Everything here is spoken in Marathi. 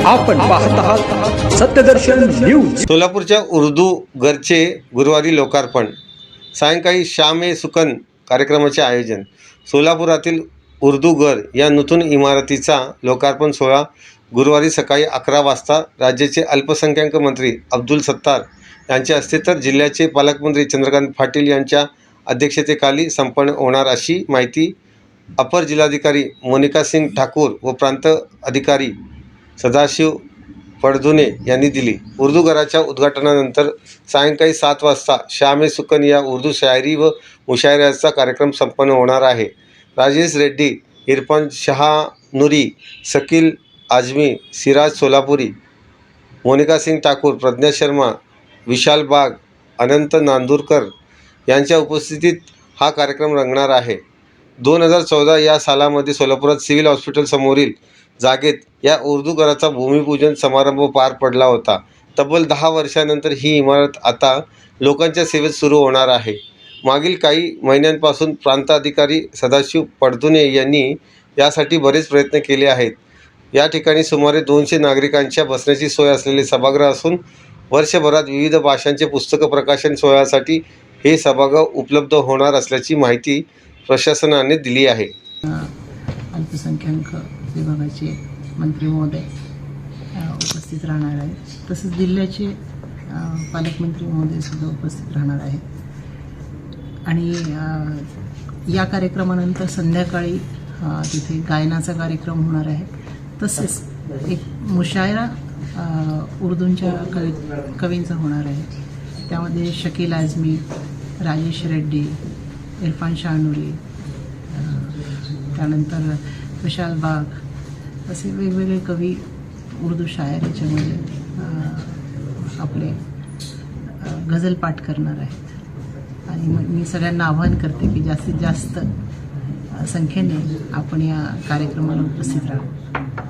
आपण पाहत आहात सत्यदर्शन न्यूज। सोलापूरच्या उर्दू घरचे गुरुवारी लोकार्पण, सायंकाळी शाम ए सुकन कार्यक्रमाचे आयोजन। सोलापुरातील उर्दू घर या नूतन इमारतीचा लोकार्पण सोहळा गुरुवारी सकाळी 11 वाजता राज्याचे अल्पसंख्याक मंत्री अब्दुल सत्तार यांच्या हस्ते तर जिल्ह्याचे पालकमंत्री चंद्रकांत पाटील यांच्या अध्यक्षतेखाली संपन्न होणार अशी माहिती अपर जिल्हाधिकारी मोनिका सिंग ठाकूर व प्रांत अधिकारी सदाशिव पडधुने यांनी दिली। उर्दू घराच्या उद्घाटनानंतर सायंकाळी 7 वाजता शाम ए सुकन या उर्दू शायरी व मुशायऱ्याचा कार्यक्रम संपन्न होणार आहे। राजेश रेड्डी, इरफान शहानूरी, शकील आझमी, सिराज सोलापुरी, मोनिका सिंग ठाकूर, प्रज्ञा शर्मा, विशाल बाग, अनंत नांदुरकर यांच्या उपस्थितीत हा कार्यक्रम रंगणार आहे। 2014 या सालामध्ये सोलापुरात सिव्हिल हॉस्पिटल समोरील जागेत या उर्दू घराचा भूमिपूजन समारंभ पार पडला होता। तब्बल 10 वर्षांनंतर ही इमारत आता लोकांच्या सेवेत सुरू होणार आहे। मागील काही महिन्यांपासून प्रांत अधिकारी सदाशिव पडधुने यांनी यासाठी बरेच प्रयत्न केले आहेत। या ठिकाणी सुमारे 200 नागरिकांच्या बसण्याची सोय असलेले सभागृह असून वर्षभरात विविध भाषांचे पुस्तक प्रकाशन सोहळ्यासाठी हे सभागृह उपलब्ध होणार असल्याची माहिती प्रशासनाने दिली आहे। अल्पसंख्याक विभागाचे मंत्री महोदय उपस्थित राहणार आहेत, तसेच जिल्ह्याचे पालकमंत्री महोदय सुद्धा उपस्थित राहणार आहेत। आणि या कार्यक्रमानंतर संध्याकाळी तिथे गायनाचा कार्यक्रम होणार आहे। तसेच एक मुशायरा उर्दूंच्या कवींचा होणार आहे। त्यामध्ये शकील आझमी, राजेश रेड्डी, इरफान शहानूरी, त्यानंतर विशाल बाग असे वेगवेगळे कवी उर्दू शायरीच्यामध्ये आपले गझल पाठ करणार आहेत। आणि मी सगळ्यांना आवाहन करते की जास्तीत जास्त संख्येने आपण या कार्यक्रमाला उपस्थित राहा।